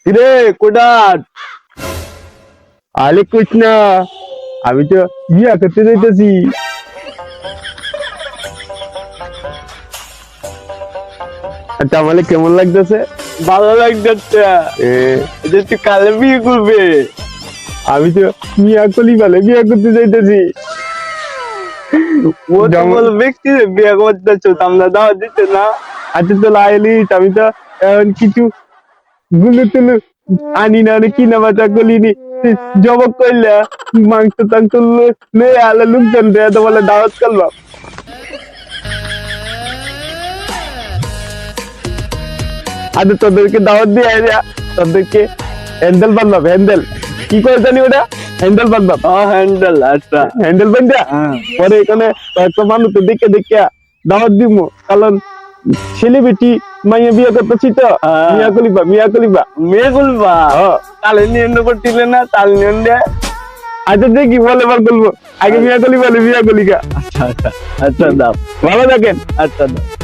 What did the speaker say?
কিরে কোডাট আলে কুছ না, আমি তো বিয়া করতে যাইতেছি। আচ্ছা আমালে কেমন লাগতেছে? ভালো লাগতেছে। তুই কালে বিয়ে করবে? আমি তো মিয়া কলি বলে বিয়ে করতে যাইতেছি। ও তো বলবে কি বিয়ে করতেছো, আমরা দাওয়াত দিতে না। আচ্ছা তো লাইলি আমি তো এখন কিছু গুলো টুলু আনি না, কিনা বাচা কলিনি জবক করলে মাংস টাংস লয়ে আলে লোকজন তো বলে দাওয়াত করলাম। আরে তোদেরকে দাওয়াত দিয়ে তোদেরকে হ্যান্ডেল বানলাম। হ্যান্ডেল কি করে জানি ওটা? হ্যান্ডেল বানলাম। হ্যান্ডেল, আচ্ছা হ্যান্ডেল বান্ধা পরে এখানে কয়েকটা মানুষ দেখে দেখে দাওয়াত দিব। কারণ সেলিব্রিটি মাইয়া বিয়ে করতেছি তো। মিয়া কলিবা তাহলে নিয়ে করছিলে না, তাহলে নিয়ে আচ্ছা দেখি বলে বার বলবো। আগে মিয়া কলিবা মিয়া কলিকা। আচ্ছা আচ্ছা আচ্ছা দাও, ভালো থাকেন। আচ্ছা দাও।